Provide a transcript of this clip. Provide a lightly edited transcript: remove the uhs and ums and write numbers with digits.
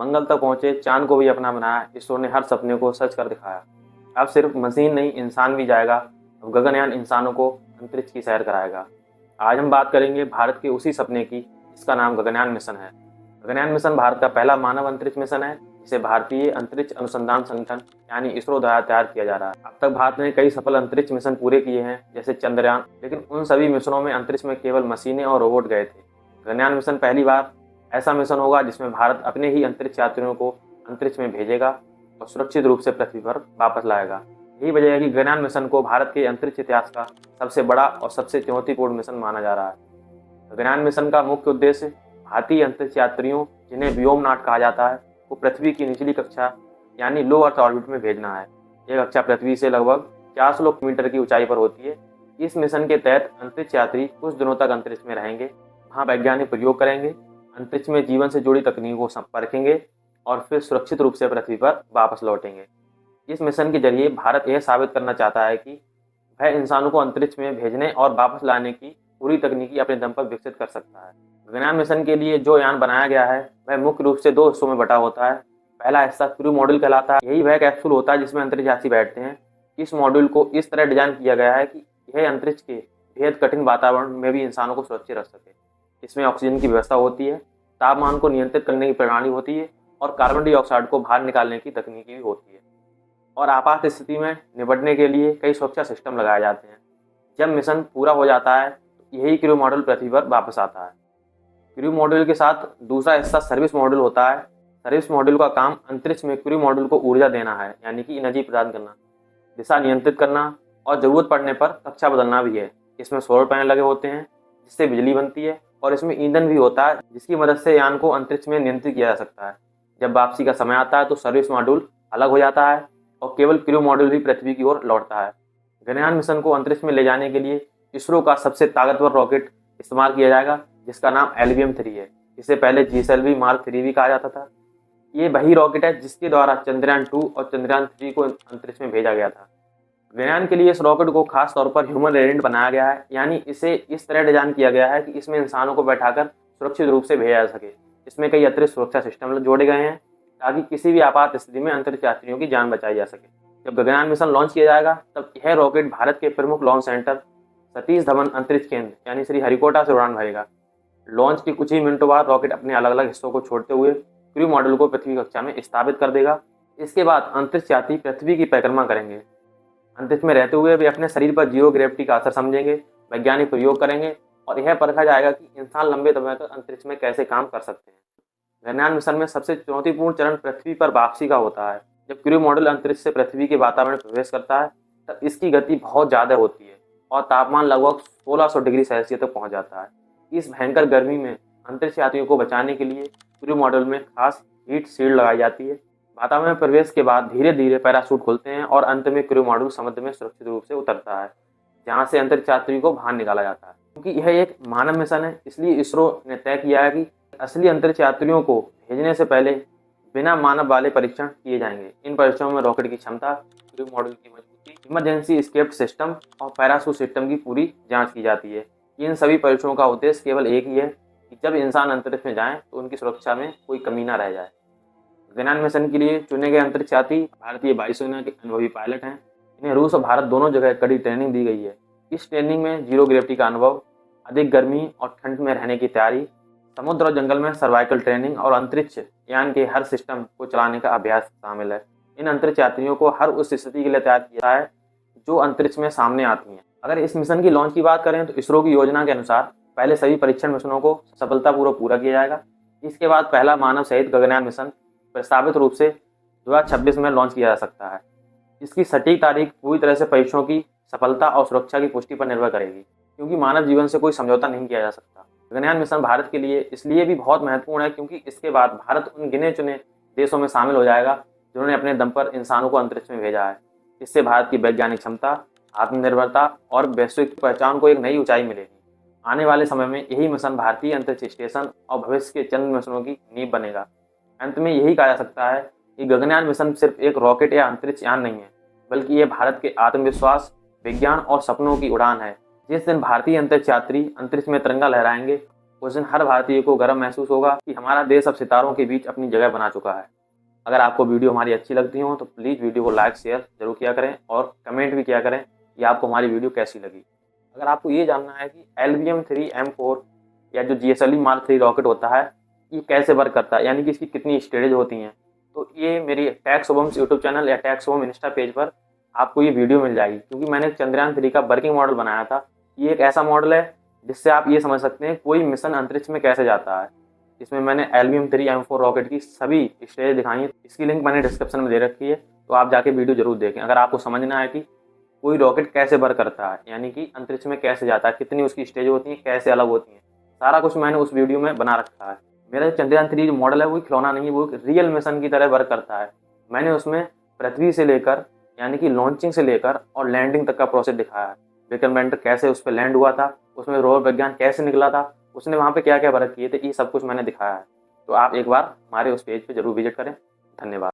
मंगल तक पहुंचे, चांद को भी अपना बनाया, इसरो ने हर सपने को सच कर दिखाया। अब सिर्फ मशीन नहीं, इंसान भी जाएगा। अब गगनयान इंसानों को अंतरिक्ष की सैर कराएगा। आज हम बात करेंगे भारत के उसी सपने की, इसका नाम गगनयान मिशन है। गगनयान मिशन भारत का पहला मानव अंतरिक्ष मिशन है, जिसे भारतीय अंतरिक्ष अनुसंधान संगठन यानी इसरो द्वारा तैयार किया जा रहा है। अब तक भारत ने कई सफल अंतरिक्ष मिशन पूरे किए हैं, जैसे चंद्रयान, लेकिन उन सभी मिशनों में अंतरिक्ष में केवल मशीनें और रोबोट गए थे। गगनयान मिशन पहली बार ऐसा मिशन होगा जिसमें भारत अपने ही अंतरिक्ष यात्रियों को अंतरिक्ष में भेजेगा और सुरक्षित रूप से पृथ्वी पर वापस लाएगा। यही वजह है कि गगनयान मिशन को भारत के अंतरिक्ष इतिहास का सबसे बड़ा और सबसे चुनौतीपूर्ण मिशन माना जा रहा है। गगनयान मिशन का मुख्य उद्देश्य भारतीय अंतरिक्ष यात्रियों, जिन्हें व्योमनाट कहा जाता है, को पृथ्वी की निचली कक्षा यानी लो अर्थ ऑर्बिट में भेजना है। यह कक्षा पृथ्वी से लगभग 400 किलोमीटर की ऊंचाई पर होती है। इस मिशन के तहत अंतरिक्ष यात्री कुछ दिनों तक अंतरिक्ष में रहेंगे, वहाँ वैज्ञानिक प्रयोग करेंगे, अंतरिक्ष में जीवन से जुड़ी तकनीकों को परखेंगे और फिर सुरक्षित रूप से पृथ्वी पर वापस लौटेंगे। इस मिशन के जरिए भारत यह साबित करना चाहता है कि वह इंसानों को अंतरिक्ष में भेजने और वापस लाने की पूरी तकनीकी अपने दम पर विकसित कर सकता है। गगनयान मिशन के लिए जो यान बनाया गया है वह मुख्य रूप से 2 हिस्सों में बटा होता है। पहला हिस्सा क्रू मॉड्यूल कहलाता है। यही वह कैप्सूल होता है जिसमें अंतरिक्ष यात्री बैठते हैं। इस मॉड्यूल को इस तरह डिजाइन किया गया है कि यह अंतरिक्ष के बेहद कठिन वातावरण में भी इंसानों को सुरक्षित रख सके। इसमें ऑक्सीजन की व्यवस्था होती है, तापमान को नियंत्रित करने की प्रणाली होती है और कार्बन डाइऑक्साइड को बाहर निकालने की तकनीकी भी होती है, और आपात स्थिति में निपटने के लिए कई सुरक्षा सिस्टम लगाए जाते हैं। जब मिशन पूरा हो जाता है तो यही क्रू मॉड्यूल पृथ्वी पर वापस आता है। क्रू मॉड्यूल के साथ दूसरा हिस्सा सर्विस मॉड्यूल होता है। सर्विस मॉड्यूल का काम अंतरिक्ष में क्रू मॉड्यूल को ऊर्जा देना है, यानी कि एनर्जी प्रदान करना, दिशा नियंत्रित करना और जरूरत पड़ने पर कक्षा बदलना भी है। इसमें सोलर पैनल लगे होते हैं जिससे बिजली बनती है, और इसमें ईंधन भी होता है जिसकी मदद से यान को अंतरिक्ष में नियंत्रित किया जा सकता है। जब वापसी का समय आता है तो सर्विस मॉड्यूल अलग हो जाता है और केवल क्रू मॉड्यूल भी पृथ्वी की ओर लौटता है। गगनयान मिशन को अंतरिक्ष में ले जाने के लिए इसरो का सबसे ताकतवर रॉकेट इस्तेमाल किया जाएगा, जिसका नाम LVM-3 है। इसे पहले GSLV Mark 3 भी कहा जाता था। ये वही रॉकेट है जिसके द्वारा चंद्रयान 2 और चंद्रयान 3 को अंतरिक्ष में भेजा गया था। गगनयान के लिए इस रॉकेट को खास तौर पर ह्यूमन वेरिएंट बनाया गया है, यानी इसे इस तरह डिजाइन किया गया है कि इसमें इंसानों को बैठाकर सुरक्षित रूप से भेजा जा सके। इसमें कई अतिरिक्त सुरक्षा सिस्टम जोड़े गए हैं ताकि किसी भी आपात स्थिति में अंतरिक्ष यात्रियों की जान बचाई जा सके। जब गगनयान मिशन लॉन्च किया जाएगा तब यह रॉकेट भारत के प्रमुख लॉन्च सेंटर सतीश धवन अंतरिक्ष केंद्र यानी श्रीहरिकोटा से उड़ान भरेगा। लॉन्च के कुछ ही मिनटों बाद रॉकेट अपने अलग अलग हिस्सों को छोड़ते हुए क्रू मॉड्यूल को पृथ्वी कक्षा में स्थापित कर देगा। इसके बाद अंतरिक्ष यात्री पृथ्वी की परिक्रमा करेंगे। अंतरिक्ष में रहते हुए वे अपने शरीर पर जीरो ग्रेविटी का असर समझेंगे, वैज्ञानिक प्रयोग करेंगे और यह परखा जाएगा कि इंसान लंबे समय तक अंतरिक्ष में कैसे काम कर सकते हैं। गगनयान मिशन में सबसे चुनौतीपूर्ण चरण पृथ्वी पर वापसी का होता है। जब क्रू मॉड्यूल अंतरिक्ष से पृथ्वी के वातावरण में प्रवेश करता है तब इसकी गति बहुत ज़्यादा होती है और तापमान लगभग 1600 डिग्री सेल्सियस तक पहुंच जाता है। इस भयंकर गर्मी में अंतरिक्ष यात्रियों को बचाने के लिए क्रू मॉड्यूल में खास हीट शील्ड लगाई जाती है। वातावरण में प्रवेश के बाद धीरे धीरे पैराशूट खुलते हैं और अंत में क्रू मॉड्यूल समुद्र में सुरक्षित रूप से उतरता है, जहां से अंतरिक्ष यात्री को बाहर निकाला जाता है। क्योंकि यह एक मानव मिशन है, इसलिए इसरो ने तय किया है कि असली अंतरिक्ष यात्रियों को भेजने से पहले बिना मानव वाले परीक्षण किए जाएंगे। इन परीक्षणों में रॉकेट की क्षमता, क्रू मॉड्यूल की मजबूती, इमरजेंसी एस्केप सिस्टम और पैराशूट सिस्टम की पूरी जाँच की जाती है। इन सभी परीक्षणों का उद्देश्य केवल एक ही है कि जब इंसान अंतरिक्ष में जाएं तो उनकी सुरक्षा में कोई कमी न रह जाए। गगनयान मिशन के लिए चुने गए अंतरिक्ष यात्री भारतीय वायुसेना के अनुभवी पायलट हैं। इन्हें रूस और भारत दोनों जगह कड़ी ट्रेनिंग दी गई है। इस ट्रेनिंग में जीरो ग्रेविटी का अनुभव, अधिक गर्मी और ठंड में रहने की तैयारी, समुद्र और जंगल में सर्वाइकल ट्रेनिंग और अंतरिक्ष यान के हर सिस्टम को चलाने का अभ्यास शामिल है। इन अंतरिक्ष यात्रियों को हर उस स्थिति के लिए तैयार किया है जो अंतरिक्ष में सामने आती हैं। अगर इस मिशन की लॉन्च की बात करें तो इसरो की योजना के अनुसार पहले सभी परीक्षण मिशनों को सफलतापूर्वक पूरा किया जाएगा। इसके बाद पहला मानव सहित गगनयान मिशन प्रस्तावित रूप से 2026 में लॉन्च किया जा सकता है। इसकी सटीक तारीख पूरी तरह से परीक्षणों की सफलता और सुरक्षा की पुष्टि पर निर्भर करेगी, क्योंकि मानव जीवन से कोई समझौता नहीं किया जा सकता। गगनयान मिशन भारत के लिए इसलिए भी बहुत महत्वपूर्ण है क्योंकि इसके बाद भारत उन गिने चुने देशों में शामिल हो जाएगा जिन्होंने अपने दम पर इंसानों को अंतरिक्ष में भेजा है। इससे भारत की वैज्ञानिक क्षमता, आत्मनिर्भरता और वैश्विक पहचान को एक नई ऊंचाई मिलेगी। आने वाले समय में यही मिशन भारतीय अंतरिक्ष स्टेशन और भविष्य के चंद्र मिशनों की नींव बनेगा। अंत में यही कहा जा सकता है कि गगनयान मिशन सिर्फ एक रॉकेट या अंतरिक्ष यान नहीं है, बल्कि ये भारत के आत्मविश्वास, विज्ञान और सपनों की उड़ान है। जिस दिन भारतीय अंतरिक्ष यात्री अंतरिक्ष में तिरंगा लहराएंगे, उस दिन हर भारतीय को गर्व महसूस होगा कि हमारा देश अब सितारों के बीच अपनी जगह बना चुका है। अगर आपको वीडियो हमारी अच्छी लगती हो तो प्लीज़ वीडियो को लाइक शेयर जरूर किया करें और कमेंट भी किया करें कि आपको हमारी वीडियो कैसी लगी। अगर आपको ये जानना है कि LVM-3M4 या जो GSLV Mark 3 रॉकेट होता है ये कैसे वर्क करता है, यानी कि इसकी कितनी स्टेज होती हैं, तो ये मेरी टेक शुभम्स यूट्यूब चैनल या टेक शुभम इंस्टा पेज पर आपको ये वीडियो मिल जाएगी। क्योंकि मैंने चंद्रयान 3 का वर्किंग मॉडल बनाया था। ये एक ऐसा मॉडल है जिससे आप ये समझ सकते हैं कोई मिशन अंतरिक्ष में कैसे जाता है। इसमें मैंने LVM-3M4 रॉकेट की सभी स्टेज दिखाई है। इसकी लिंक मैंने डिस्क्रिप्शन में दे रखी है, तो आप जाके वीडियो जरूर देखें। अगर आपको समझना है कि कोई रॉकेट कैसे वर्क करता है, यानी कि अंतरिक्ष में कैसे जाता है, कितनी उसकी स्टेज होती है, कैसे अलग होती हैं, सारा कुछ मैंने उस वीडियो में बना रखा है। मेरा चंद्रयान 3 जो मॉडल है वो खिलौना नहीं है, वो एक रियल मिशन की तरह वर्क करता है। मैंने उसमें पृथ्वी से लेकर यानी कि लॉन्चिंग से लेकर और लैंडिंग तक का प्रोसेस दिखाया है। विक्रम लैंडर कैसे उस पर लैंड हुआ था, उसमें रोवर विज्ञान कैसे निकला था, उसने वहाँ पे क्या क्या वर्क किए थे, ये सब कुछ मैंने दिखाया है। तो आप एक बार हमारे उस पेज पे जरूर विजिट करें। धन्यवाद।